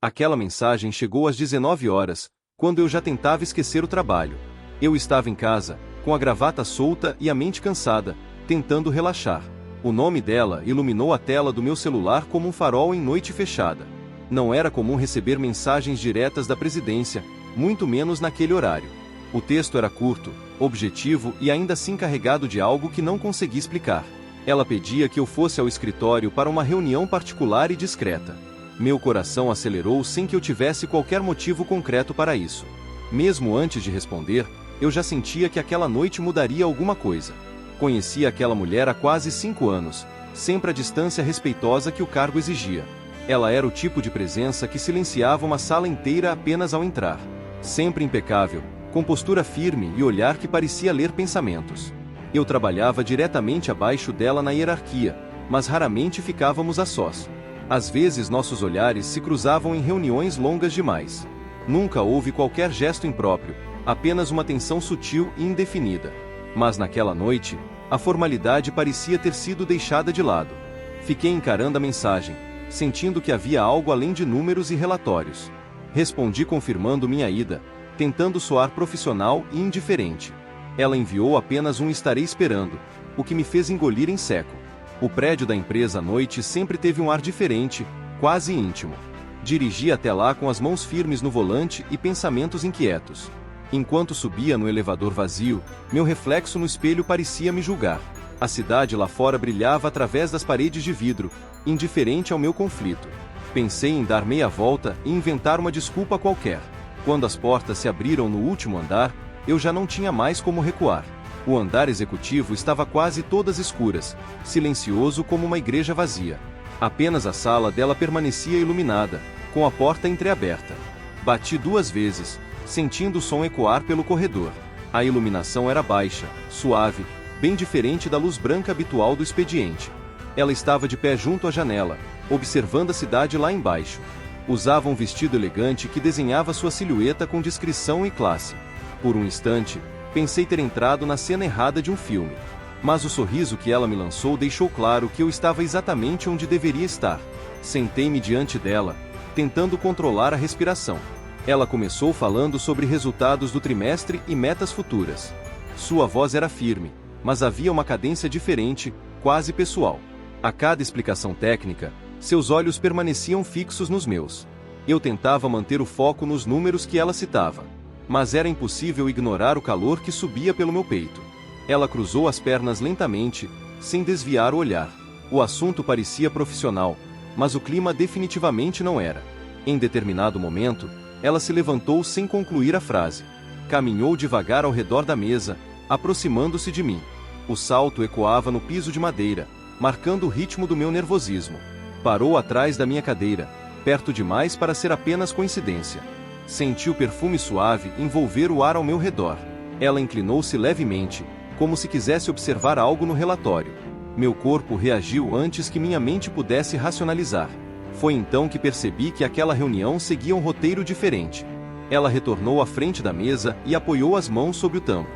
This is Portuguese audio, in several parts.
Aquela mensagem chegou às 19 horas, quando eu já tentava esquecer o trabalho. Eu estava em casa, com a gravata solta e a mente cansada, tentando relaxar. O nome dela iluminou a tela do meu celular como um farol em noite fechada. Não era comum receber mensagens diretas da presidência, muito menos naquele horário. O texto era curto, objetivo e ainda assim carregado de algo que não consegui explicar. Ela pedia que eu fosse ao escritório para uma reunião particular e discreta. Meu coração acelerou sem que eu tivesse qualquer motivo concreto para isso. Mesmo antes de responder, eu já sentia que aquela noite mudaria alguma coisa. Conhecia aquela mulher há quase 5 anos, sempre a distância respeitosa que o cargo exigia. Ela era o tipo de presença que silenciava uma sala inteira apenas ao entrar. Sempre impecável, com postura firme e olhar que parecia ler pensamentos. Eu trabalhava diretamente abaixo dela na hierarquia, mas raramente ficávamos a sós. Às vezes nossos olhares se cruzavam em reuniões longas demais. Nunca houve qualquer gesto impróprio, apenas uma tensão sutil e indefinida. Mas naquela noite, a formalidade parecia ter sido deixada de lado. Fiquei encarando a mensagem, sentindo que havia algo além de números e relatórios. Respondi confirmando minha ida, tentando soar profissional e indiferente. Ela enviou apenas um "estarei esperando", o que me fez engolir em seco. O prédio da empresa à noite sempre teve um ar diferente, quase íntimo. Dirigi até lá com as mãos firmes no volante e pensamentos inquietos. Enquanto subia no elevador vazio, meu reflexo no espelho parecia me julgar. A cidade lá fora brilhava através das paredes de vidro, indiferente ao meu conflito. Pensei em dar meia volta e inventar uma desculpa qualquer. Quando as portas se abriram no último andar, eu já não tinha mais como recuar. O andar executivo estava quase todas escuras, silencioso como uma igreja vazia. Apenas a sala dela permanecia iluminada, com a porta entreaberta. Bati 2 vezes, sentindo o som ecoar pelo corredor. A iluminação era baixa, suave, bem diferente da luz branca habitual do expediente. Ela estava de pé junto à janela, observando a cidade lá embaixo. Usava um vestido elegante que desenhava sua silhueta com discrição e classe. Por um instante, pensei ter entrado na cena errada de um filme. Mas o sorriso que ela me lançou deixou claro que eu estava exatamente onde deveria estar. Sentei-me diante dela, tentando controlar a respiração. Ela começou falando sobre resultados do trimestre e metas futuras. Sua voz era firme, mas havia uma cadência diferente, quase pessoal. A cada explicação técnica, seus olhos permaneciam fixos nos meus. Eu tentava manter o foco nos números que ela citava, mas era impossível ignorar o calor que subia pelo meu peito. Ela cruzou as pernas lentamente, sem desviar o olhar. O assunto parecia profissional, mas o clima definitivamente não era. Em determinado momento, ela se levantou sem concluir a frase. Caminhou devagar ao redor da mesa, aproximando-se de mim. O salto ecoava no piso de madeira, marcando o ritmo do meu nervosismo. Parou atrás da minha cadeira, perto demais para ser apenas coincidência. Senti o perfume suave envolver o ar ao meu redor. Ela inclinou-se levemente, como se quisesse observar algo no relatório. Meu corpo reagiu antes que minha mente pudesse racionalizar. Foi então que percebi que aquela reunião seguia um roteiro diferente. Ela retornou à frente da mesa e apoiou as mãos sobre o tampo.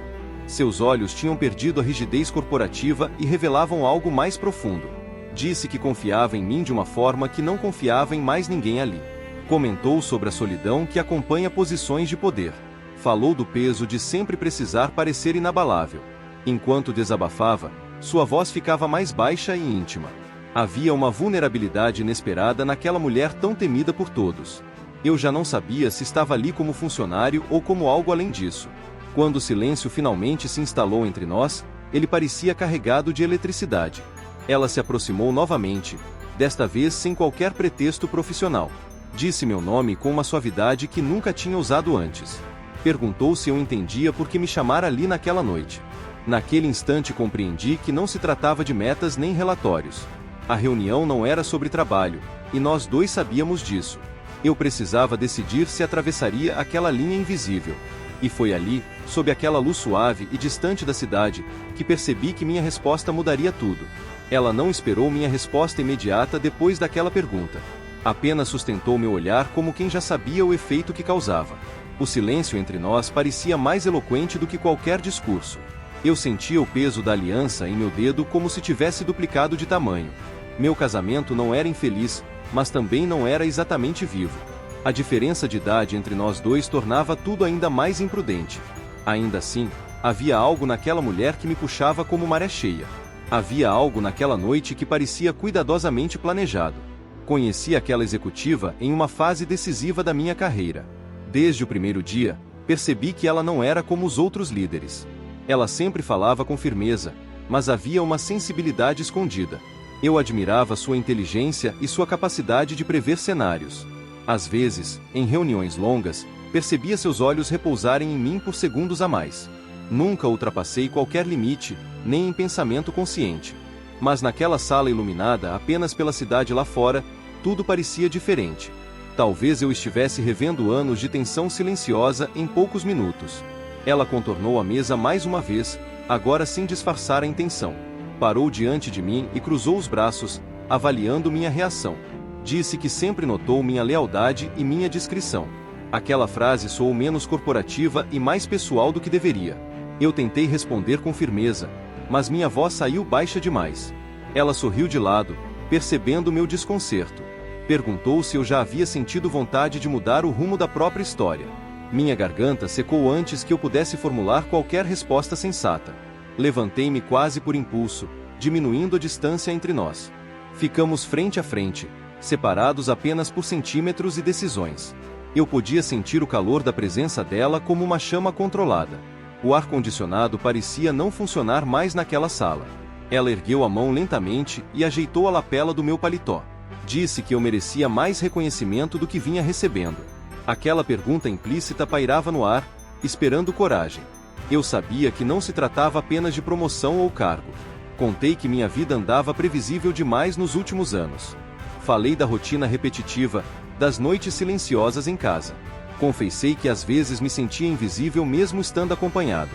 Seus olhos tinham perdido a rigidez corporativa e revelavam algo mais profundo. Disse que confiava em mim de uma forma que não confiava em mais ninguém ali. Comentou sobre a solidão que acompanha posições de poder. Falou do peso de sempre precisar parecer inabalável. Enquanto desabafava, sua voz ficava mais baixa e íntima. Havia uma vulnerabilidade inesperada naquela mulher tão temida por todos. Eu já não sabia se estava ali como funcionário ou como algo além disso. Quando o silêncio finalmente se instalou entre nós, ele parecia carregado de eletricidade. Ela se aproximou novamente, desta vez sem qualquer pretexto profissional. Disse meu nome com uma suavidade que nunca tinha usado antes. Perguntou se eu entendia por que me chamara ali naquela noite. Naquele instante compreendi que não se tratava de metas nem relatórios. A reunião não era sobre trabalho, e nós dois sabíamos disso. Eu precisava decidir se atravessaria aquela linha invisível. E foi ali, sob aquela luz suave e distante da cidade, que percebi que minha resposta mudaria tudo. Ela não esperou minha resposta imediata depois daquela pergunta. Apenas sustentou meu olhar como quem já sabia o efeito que causava. O silêncio entre nós parecia mais eloquente do que qualquer discurso. Eu sentia o peso da aliança em meu dedo como se tivesse duplicado de tamanho. Meu casamento não era infeliz, mas também não era exatamente vivo. A diferença de idade entre nós dois tornava tudo ainda mais imprudente. Ainda assim, havia algo naquela mulher que me puxava como maré cheia. Havia algo naquela noite que parecia cuidadosamente planejado. Conheci aquela executiva em uma fase decisiva da minha carreira. Desde o primeiro dia, percebi que ela não era como os outros líderes. Ela sempre falava com firmeza, mas havia uma sensibilidade escondida. Eu admirava sua inteligência e sua capacidade de prever cenários. Às vezes, em reuniões longas, percebia seus olhos repousarem em mim por segundos a mais. Nunca ultrapassei qualquer limite, nem em pensamento consciente. Mas naquela sala iluminada apenas pela cidade lá fora, tudo parecia diferente. Talvez eu estivesse revendo anos de tensão silenciosa em poucos minutos. Ela contornou a mesa mais uma vez, agora sem disfarçar a intenção. Parou diante de mim e cruzou os braços, avaliando minha reação. Disse que sempre notou minha lealdade e minha discrição. Aquela frase soou menos corporativa e mais pessoal do que deveria. Eu tentei responder com firmeza, mas minha voz saiu baixa demais. Ela sorriu de lado, percebendo meu desconcerto. Perguntou se eu já havia sentido vontade de mudar o rumo da própria história. Minha garganta secou antes que eu pudesse formular qualquer resposta sensata. Levantei-me quase por impulso, diminuindo a distância entre nós. Ficamos frente a frente, separados apenas por centímetros e decisões. Eu podia sentir o calor da presença dela como uma chama controlada. O ar-condicionado parecia não funcionar mais naquela sala. Ela ergueu a mão lentamente e ajeitou a lapela do meu paletó. Disse que eu merecia mais reconhecimento do que vinha recebendo. Aquela pergunta implícita pairava no ar, esperando coragem. Eu sabia que não se tratava apenas de promoção ou cargo. Contei que minha vida andava previsível demais nos últimos anos. Falei da rotina repetitiva, das noites silenciosas em casa. Confessei que às vezes me sentia invisível mesmo estando acompanhado.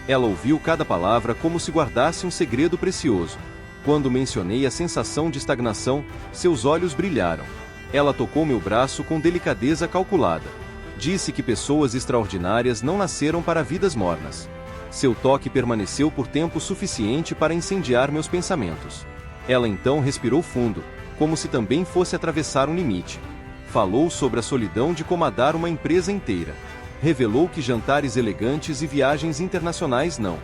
Ela ouviu cada palavra como se guardasse um segredo precioso. Quando mencionei a sensação de estagnação, seus olhos brilharam. Ela tocou meu braço com delicadeza calculada. Disse que pessoas extraordinárias não nasceram para vidas mornas. Seu toque permaneceu por tempo suficiente para incendiar meus pensamentos. Ela então respirou fundo, como se também fosse atravessar um limite. Falou sobre a solidão de comandar uma empresa inteira. Revelou que jantares elegantes e viagens internacionais não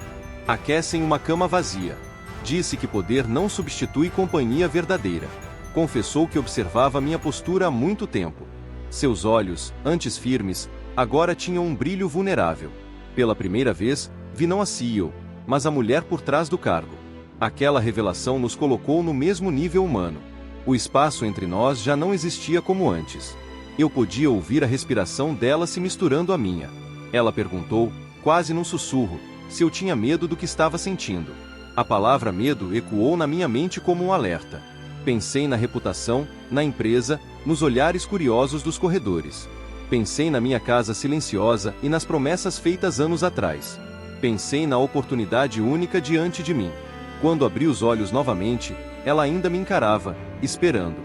aquecem uma cama vazia. Disse que poder não substitui companhia verdadeira. Confessou que observava minha postura há muito tempo. Seus olhos, antes firmes, agora tinham um brilho vulnerável. Pela primeira vez, vi não a CEO, mas a mulher por trás do cargo. Aquela revelação nos colocou no mesmo nível humano. O espaço entre nós já não existia como antes. Eu podia ouvir a respiração dela se misturando à minha. Ela perguntou, quase num sussurro, se eu tinha medo do que estava sentindo. A palavra medo ecoou na minha mente como um alerta. Pensei na reputação, na empresa, nos olhares curiosos dos corredores. Pensei na minha casa silenciosa e nas promessas feitas anos atrás. Pensei na oportunidade única diante de mim. Quando abri os olhos novamente, ela ainda me encarava, esperando.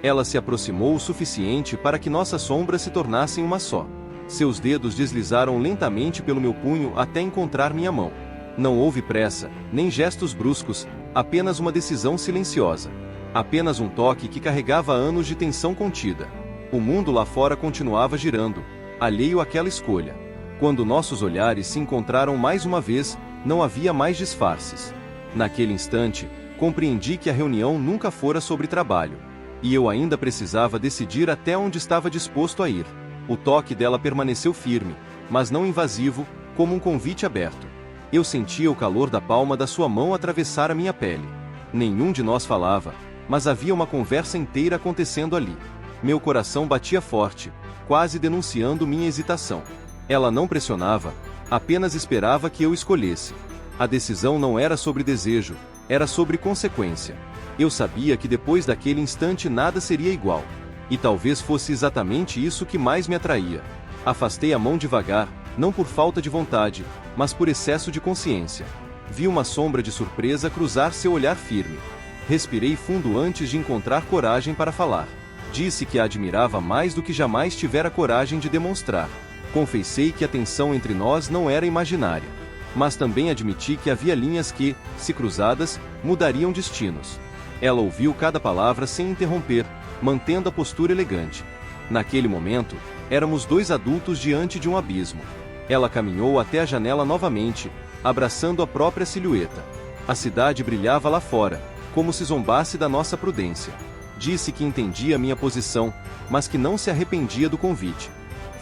Ela se aproximou o suficiente para que nossas sombras se tornassem uma só. Seus dedos deslizaram lentamente pelo meu punho até encontrar minha mão. Não houve pressa, nem gestos bruscos, apenas uma decisão silenciosa. Apenas um toque que carregava anos de tensão contida. O mundo lá fora continuava girando, alheio àquela escolha. Quando nossos olhares se encontraram mais uma vez, não havia mais disfarces. Naquele instante, compreendi que a reunião nunca fora sobre trabalho. E eu ainda precisava decidir até onde estava disposto a ir. O toque dela permaneceu firme, mas não invasivo, como um convite aberto. Eu sentia o calor da palma da sua mão atravessar a minha pele. Nenhum de nós falava, mas havia uma conversa inteira acontecendo ali. Meu coração batia forte, quase denunciando minha hesitação. Ela não pressionava, apenas esperava que eu escolhesse. A decisão não era sobre desejo, era sobre consequência. Eu sabia que depois daquele instante nada seria igual. E talvez fosse exatamente isso que mais me atraía. Afastei a mão devagar, não por falta de vontade, mas por excesso de consciência. Vi uma sombra de surpresa cruzar seu olhar firme. Respirei fundo antes de encontrar coragem para falar. Disse que a admirava mais do que jamais tivera coragem de demonstrar. Confessei que a tensão entre nós não era imaginária. Mas também admiti que havia linhas que, se cruzadas, mudariam destinos. Ela ouviu cada palavra sem interromper, mantendo a postura elegante. Naquele momento, éramos dois adultos diante de um abismo. Ela caminhou até a janela novamente, abraçando a própria silhueta. A cidade brilhava lá fora, como se zombasse da nossa prudência. Disse que entendia minha posição, mas que não se arrependia do convite.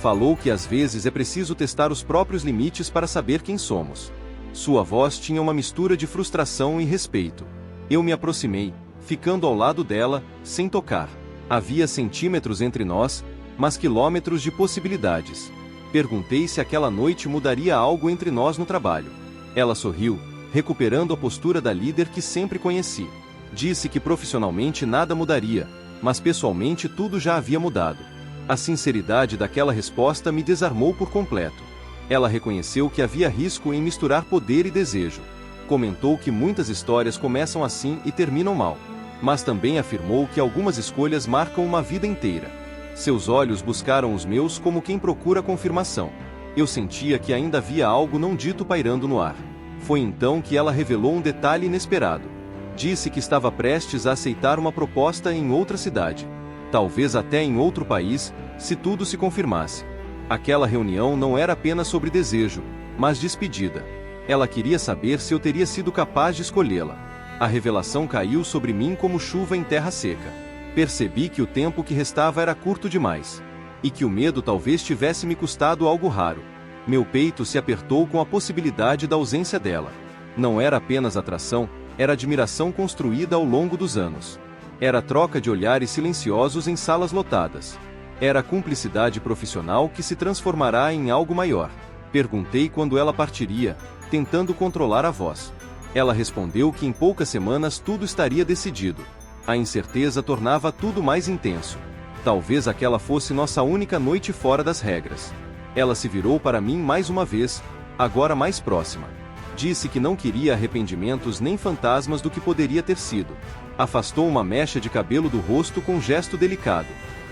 Falou que às vezes é preciso testar os próprios limites para saber quem somos. Sua voz tinha uma mistura de frustração e respeito. Eu me aproximei, ficando ao lado dela, sem tocar. Havia centímetros entre nós, mas quilômetros de possibilidades. Perguntei se aquela noite mudaria algo entre nós no trabalho. Ela sorriu, recuperando a postura da líder que sempre conheci. Disse que profissionalmente nada mudaria, mas pessoalmente tudo já havia mudado. A sinceridade daquela resposta me desarmou por completo. Ela reconheceu que havia risco em misturar poder e desejo. Comentou que muitas histórias começam assim e terminam mal. Mas também afirmou que algumas escolhas marcam uma vida inteira. Seus olhos buscaram os meus como quem procura confirmação. Eu sentia que ainda havia algo não dito pairando no ar. Foi então que ela revelou um detalhe inesperado. Disse que estava prestes a aceitar uma proposta em outra cidade. Talvez até em outro país, se tudo se confirmasse. Aquela reunião não era apenas sobre desejo, mas despedida. Ela queria saber se eu teria sido capaz de escolhê-la. A revelação caiu sobre mim como chuva em terra seca. Percebi que o tempo que restava era curto demais. E que o medo talvez tivesse me custado algo raro. Meu peito se apertou com a possibilidade da ausência dela. Não era apenas atração, era admiração construída ao longo dos anos. Era troca de olhares silenciosos em salas lotadas. Era a cumplicidade profissional que se transformará em algo maior. Perguntei quando ela partiria, tentando controlar a voz. Ela respondeu que em poucas semanas tudo estaria decidido. A incerteza tornava tudo mais intenso. Talvez aquela fosse nossa única noite fora das regras. Ela se virou para mim mais uma vez, agora mais próxima. Disse que não queria arrependimentos nem fantasmas do que poderia ter sido. Afastou uma mecha de cabelo do rosto com um gesto delicado.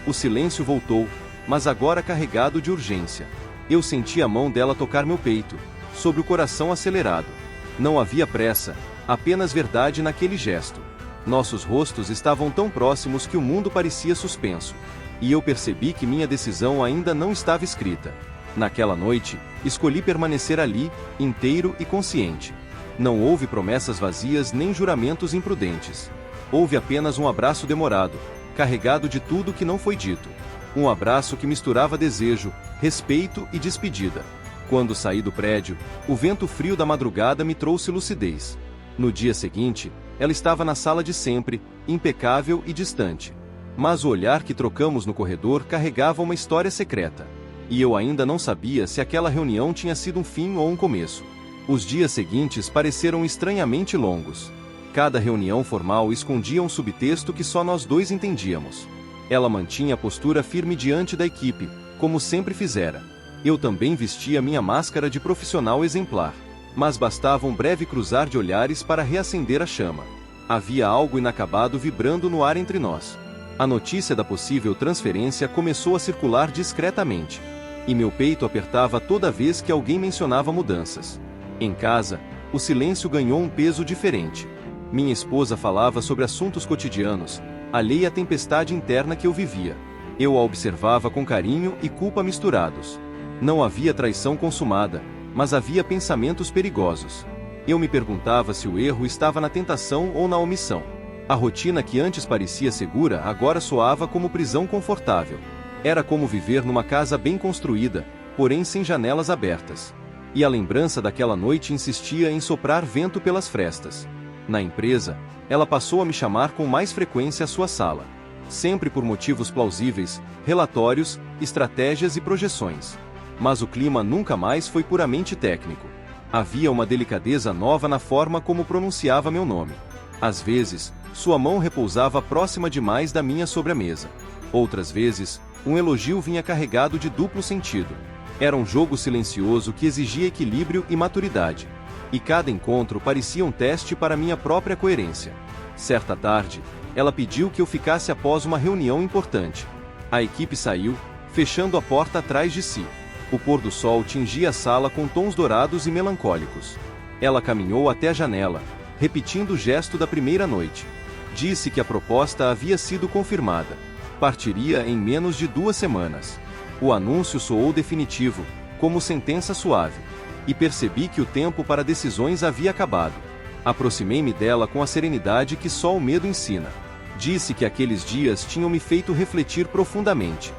O silêncio voltou, mas agora carregado de urgência. Eu senti a mão dela tocar meu peito, sobre o coração acelerado. Não havia pressa, apenas verdade naquele gesto. Nossos rostos estavam tão próximos que o mundo parecia suspenso. E eu percebi que minha decisão ainda não estava escrita. Naquela noite, escolhi permanecer ali, inteiro e consciente. Não houve promessas vazias nem juramentos imprudentes. Houve apenas um abraço demorado, carregado de tudo que não foi dito. Um abraço que misturava desejo, respeito e despedida. Quando saí do prédio, o vento frio da madrugada me trouxe lucidez. No dia seguinte, ela estava na sala de sempre, impecável e distante. Mas o olhar que trocamos no corredor carregava uma história secreta. E eu ainda não sabia se aquela reunião tinha sido um fim ou um começo. Os dias seguintes pareceram estranhamente longos. Cada reunião formal escondia um subtexto que só nós dois entendíamos. Ela mantinha a postura firme diante da equipe, como sempre fizera. Eu também vestia minha máscara de profissional exemplar. Mas bastava um breve cruzar de olhares para reacender a chama. Havia algo inacabado vibrando no ar entre nós. A notícia da possível transferência começou a circular discretamente. E meu peito apertava toda vez que alguém mencionava mudanças. Em casa, o silêncio ganhou um peso diferente. Minha esposa falava sobre assuntos cotidianos, alheia à tempestade interna que eu vivia. Eu a observava com carinho e culpa misturados. Não havia traição consumada, mas havia pensamentos perigosos. Eu me perguntava se o erro estava na tentação ou na omissão. A rotina que antes parecia segura agora soava como prisão confortável. Era como viver numa casa bem construída, porém sem janelas abertas. E a lembrança daquela noite insistia em soprar vento pelas frestas. Na empresa, ela passou a me chamar com mais frequência à sua sala. Sempre por motivos plausíveis, relatórios, estratégias e projeções. Mas o clima nunca mais foi puramente técnico. Havia uma delicadeza nova na forma como pronunciava meu nome. Às vezes, sua mão repousava próxima demais da minha sobre a mesa. Outras vezes, um elogio vinha carregado de duplo sentido. Era um jogo silencioso que exigia equilíbrio e maturidade. E cada encontro parecia um teste para minha própria coerência. Certa tarde, ela pediu que eu ficasse após uma reunião importante. A equipe saiu, fechando a porta atrás de si. O pôr do sol tingia a sala com tons dourados e melancólicos. Ela caminhou até a janela, repetindo o gesto da primeira noite. Disse que a proposta havia sido confirmada. Partiria em menos de 2 semanas. O anúncio soou definitivo, como sentença suave. E percebi que o tempo para decisões havia acabado. Aproximei-me dela com a serenidade que só o medo ensina. Disse que aqueles dias tinham me feito refletir profundamente.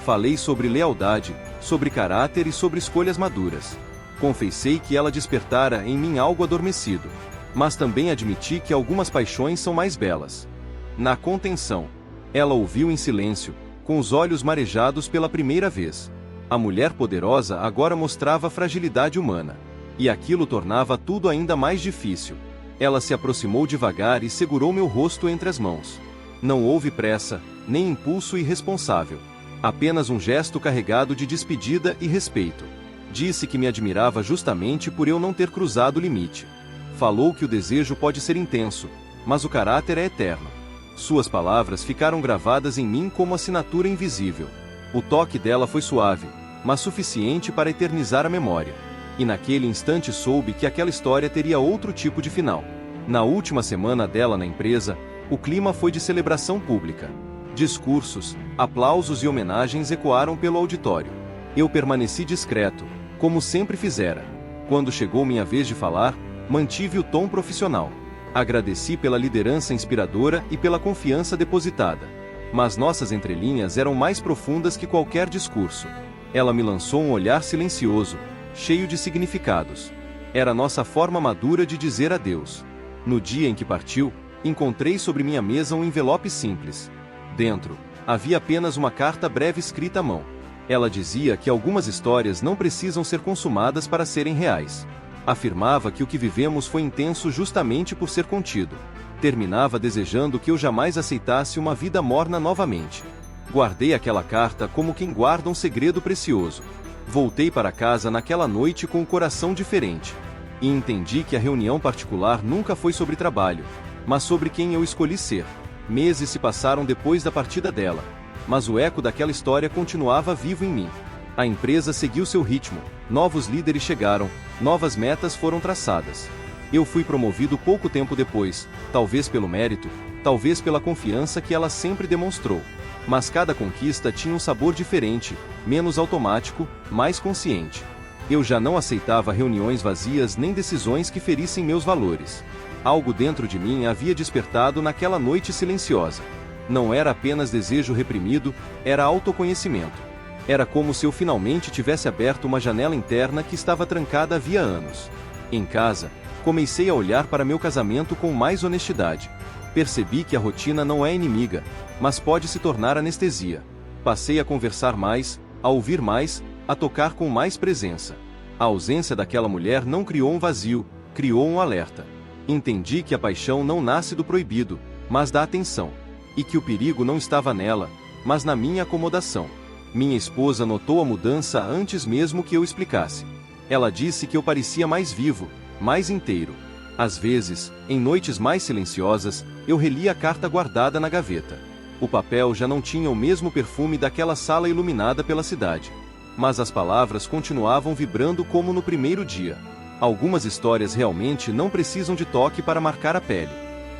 Falei sobre lealdade, sobre caráter e sobre escolhas maduras. Confessei que ela despertara em mim algo adormecido. Mas também admiti que algumas paixões são mais belas. Na contenção. Ela ouviu em silêncio, com os olhos marejados pela primeira vez. A mulher poderosa agora mostrava fragilidade humana. E aquilo tornava tudo ainda mais difícil. Ela se aproximou devagar e segurou meu rosto entre as mãos. Não houve pressa, nem impulso irresponsável. Apenas um gesto carregado de despedida e respeito. Disse que me admirava justamente por eu não ter cruzado o limite. Falou que o desejo pode ser intenso, mas o caráter é eterno. Suas palavras ficaram gravadas em mim como assinatura invisível. O toque dela foi suave, mas suficiente para eternizar a memória. E naquele instante soube que aquela história teria outro tipo de final. Na última semana dela na empresa, o clima foi de celebração pública. Discursos, aplausos e homenagens ecoaram pelo auditório. Eu permaneci discreto, como sempre fizera. Quando chegou minha vez de falar, mantive o tom profissional. Agradeci pela liderança inspiradora e pela confiança depositada. Mas nossas entrelinhas eram mais profundas que qualquer discurso. Ela me lançou um olhar silencioso, cheio de significados. Era nossa forma madura de dizer adeus. No dia em que partiu, encontrei sobre minha mesa um envelope simples. Dentro, havia apenas uma carta breve escrita à mão. Ela dizia que algumas histórias não precisam ser consumadas para serem reais. Afirmava que o que vivemos foi intenso justamente por ser contido. Terminava desejando que eu jamais aceitasse uma vida morna novamente. Guardei aquela carta como quem guarda um segredo precioso. Voltei para casa naquela noite com o coração diferente. E entendi que a reunião particular nunca foi sobre trabalho, mas sobre quem eu escolhi ser. Meses se passaram depois da partida dela, mas o eco daquela história continuava vivo em mim. A empresa seguiu seu ritmo, novos líderes chegaram, novas metas foram traçadas. Eu fui promovido pouco tempo depois, talvez pelo mérito, talvez pela confiança que ela sempre demonstrou. Mas cada conquista tinha um sabor diferente, menos automático, mais consciente. Eu já não aceitava reuniões vazias nem decisões que ferissem meus valores. Algo dentro de mim havia despertado naquela noite silenciosa. Não era apenas desejo reprimido, era autoconhecimento. Era como se eu finalmente tivesse aberto uma janela interna que estava trancada havia anos. Em casa, comecei a olhar para meu casamento com mais honestidade. Percebi que a rotina não é inimiga, mas pode se tornar anestesia. Passei a conversar mais, a ouvir mais, a tocar com mais presença. A ausência daquela mulher não criou um vazio, criou um alerta. Entendi que a paixão não nasce do proibido, mas da atenção. E que o perigo não estava nela, mas na minha acomodação. Minha esposa notou a mudança antes mesmo que eu explicasse. Ela disse que eu parecia mais vivo, mais inteiro. Às vezes, em noites mais silenciosas, eu relia a carta guardada na gaveta. O papel já não tinha o mesmo perfume daquela sala iluminada pela cidade. Mas as palavras continuavam vibrando como no primeiro dia. Algumas histórias realmente não precisam de toque para marcar a pele.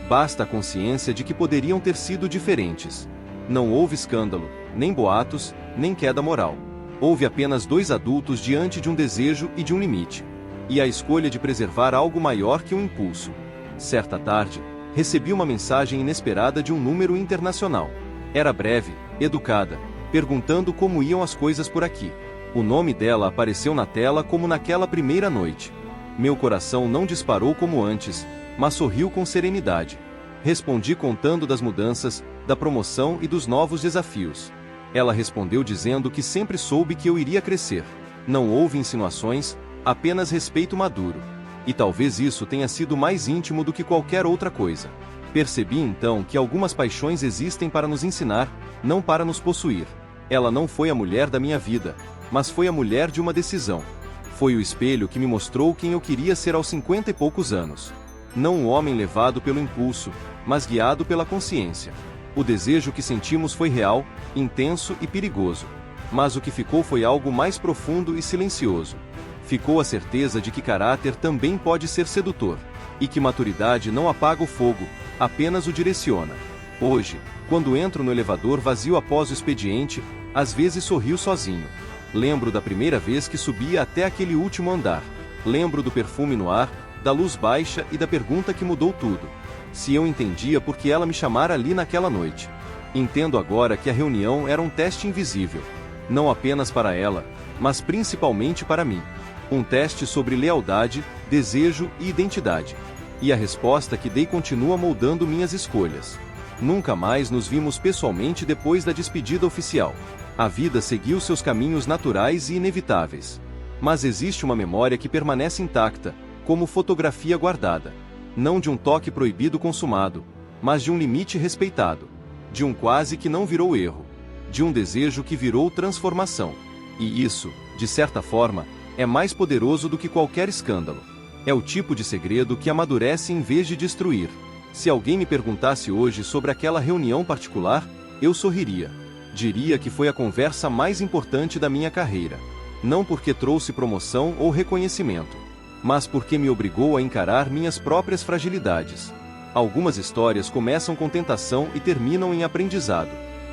Basta a consciência de que poderiam ter sido diferentes. Não houve escândalo, nem boatos, nem queda moral. Houve apenas 2 adultos diante de um desejo e de um limite. E a escolha de preservar algo maior que um impulso. Certa tarde, recebi uma mensagem inesperada de um número internacional. Era breve, educada, perguntando como iam as coisas por aqui. O nome dela apareceu na tela como naquela primeira noite. Meu coração não disparou como antes, mas sorriu com serenidade. Respondi contando das mudanças, da promoção e dos novos desafios. Ela respondeu dizendo que sempre soube que eu iria crescer. Não houve insinuações, apenas respeito maduro. E talvez isso tenha sido mais íntimo do que qualquer outra coisa. Percebi então que algumas paixões existem para nos ensinar, não para nos possuir. Ela não foi a mulher da minha vida, mas foi a mulher de uma decisão. Foi o espelho que me mostrou quem eu queria ser aos 50 e poucos anos. Não um homem levado pelo impulso, mas guiado pela consciência. O desejo que sentimos foi real, intenso e perigoso. Mas o que ficou foi algo mais profundo e silencioso. Ficou a certeza de que caráter também pode ser sedutor. E que maturidade não apaga o fogo, apenas o direciona. Hoje, quando entro no elevador vazio após o expediente, às vezes sorrio sozinho. Lembro da primeira vez que subia até aquele último andar. Lembro do perfume no ar, da luz baixa e da pergunta que mudou tudo. Se eu entendia por que ela me chamara ali naquela noite. Entendo agora que a reunião era um teste invisível. Não apenas para ela, mas principalmente para mim. Um teste sobre lealdade, desejo e identidade. E a resposta que dei continua moldando minhas escolhas. Nunca mais nos vimos pessoalmente depois da despedida oficial. A vida seguiu seus caminhos naturais e inevitáveis. Mas existe uma memória que permanece intacta, como fotografia guardada. Não de um toque proibido consumado, mas de um limite respeitado. De um quase que não virou erro. De um desejo que virou transformação. E isso, de certa forma, é mais poderoso do que qualquer escândalo. É o tipo de segredo que amadurece em vez de destruir. Se alguém me perguntasse hoje sobre aquela reunião particular, eu sorriria. Diria que foi a conversa mais importante da minha carreira. Não porque trouxe promoção ou reconhecimento, mas porque me obrigou a encarar minhas próprias fragilidades. Algumas histórias começam com tentação e terminam em aprendizado.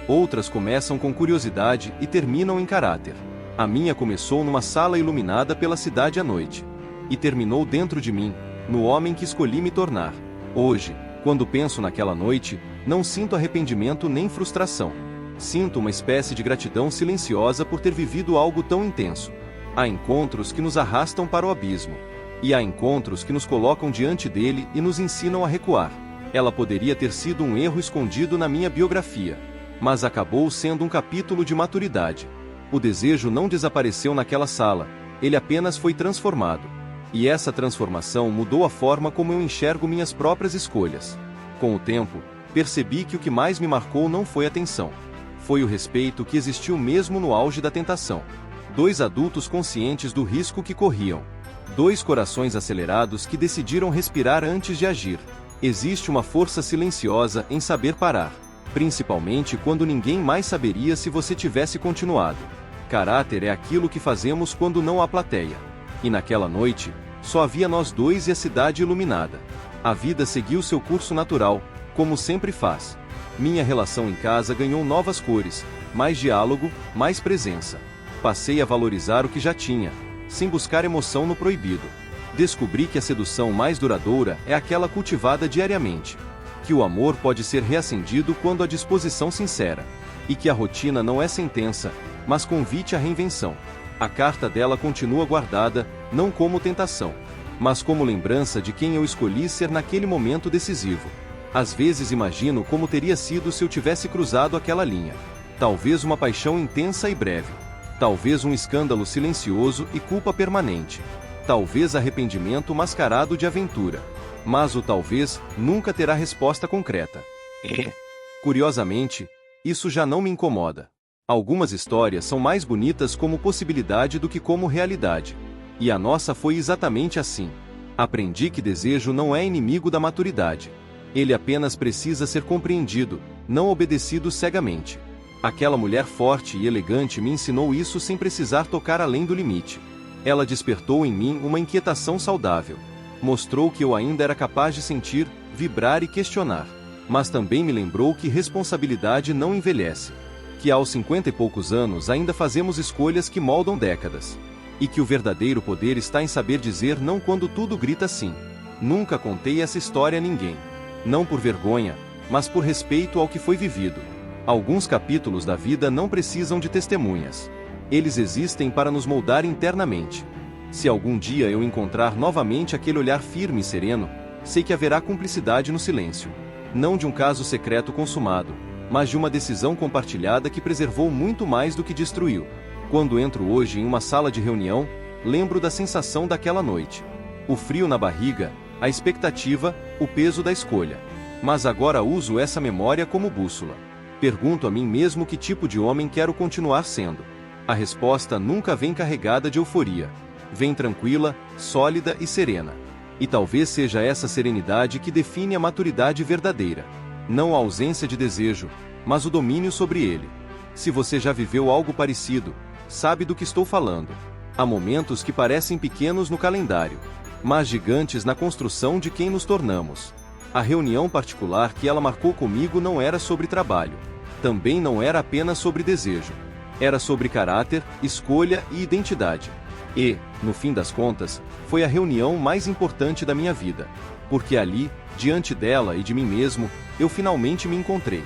Outras começam com curiosidade e terminam em caráter. A minha começou numa sala iluminada pela cidade à noite. E terminou dentro de mim, no homem que escolhi me tornar. Hoje, quando penso naquela noite, não sinto arrependimento nem frustração. Sinto uma espécie de gratidão silenciosa por ter vivido algo tão intenso. Há encontros que nos arrastam para o abismo. E há encontros que nos colocam diante dele e nos ensinam a recuar. Ela poderia ter sido um erro escondido na minha biografia. Mas acabou sendo um capítulo de maturidade. O desejo não desapareceu naquela sala, ele apenas foi transformado. E essa transformação mudou a forma como eu enxergo minhas próprias escolhas. Com o tempo, percebi que o que mais me marcou não foi a tensão. Foi o respeito que existiu mesmo no auge da tentação. Dois adultos conscientes do risco que corriam. Dois corações acelerados que decidiram respirar antes de agir. Existe uma força silenciosa em saber parar. Principalmente quando ninguém mais saberia se você tivesse continuado. Caráter é aquilo que fazemos quando não há plateia. E naquela noite, só havia nós dois e a cidade iluminada. A vida seguiu seu curso natural, como sempre faz. Minha relação em casa ganhou novas cores, mais diálogo, mais presença. Passei a valorizar o que já tinha, sem buscar emoção no proibido. Descobri que a sedução mais duradoura é aquela cultivada diariamente. Que o amor pode ser reacendido quando a disposição sincera. E que a rotina não é sentença, mas convite à reinvenção. A carta dela continua guardada, não como tentação, mas como lembrança de quem eu escolhi ser naquele momento decisivo. Às vezes imagino como teria sido se eu tivesse cruzado aquela linha. Talvez uma paixão intensa e breve. Talvez um escândalo silencioso e culpa permanente. Talvez arrependimento mascarado de aventura. Mas o talvez nunca terá resposta concreta. Curiosamente, isso já não me incomoda. Algumas histórias são mais bonitas como possibilidade do que como realidade. E a nossa foi exatamente assim. Aprendi que desejo não é inimigo da maturidade. Ele apenas precisa ser compreendido, não obedecido cegamente. Aquela mulher forte e elegante me ensinou isso sem precisar tocar além do limite. Ela despertou em mim uma inquietação saudável. Mostrou que eu ainda era capaz de sentir, vibrar e questionar. Mas também me lembrou que responsabilidade não envelhece. Que aos 50 e poucos anos ainda fazemos escolhas que moldam décadas. E que o verdadeiro poder está em saber dizer não quando tudo grita sim. Nunca contei essa história a ninguém. Não por vergonha, mas por respeito ao que foi vivido. Alguns capítulos da vida não precisam de testemunhas. Eles existem para nos moldar internamente. Se algum dia eu encontrar novamente aquele olhar firme e sereno, sei que haverá cumplicidade no silêncio. Não de um caso secreto consumado, mas de uma decisão compartilhada que preservou muito mais do que destruiu. Quando entro hoje em uma sala de reunião, lembro da sensação daquela noite. O frio na barriga, a expectativa, o peso da escolha. Mas agora uso essa memória como bússola. Pergunto a mim mesmo que tipo de homem quero continuar sendo. A resposta nunca vem carregada de euforia. Vem tranquila, sólida e serena. E talvez seja essa serenidade que define a maturidade verdadeira. Não a ausência de desejo, mas o domínio sobre ele. Se você já viveu algo parecido, sabe do que estou falando. Há momentos que parecem pequenos no calendário, mas gigantes na construção de quem nos tornamos. A reunião particular que ela marcou comigo não era sobre trabalho. Também não era apenas sobre desejo. Era sobre caráter, escolha e identidade. E, no fim das contas, foi a reunião mais importante da minha vida. Porque ali, diante dela e de mim mesmo, eu finalmente me encontrei.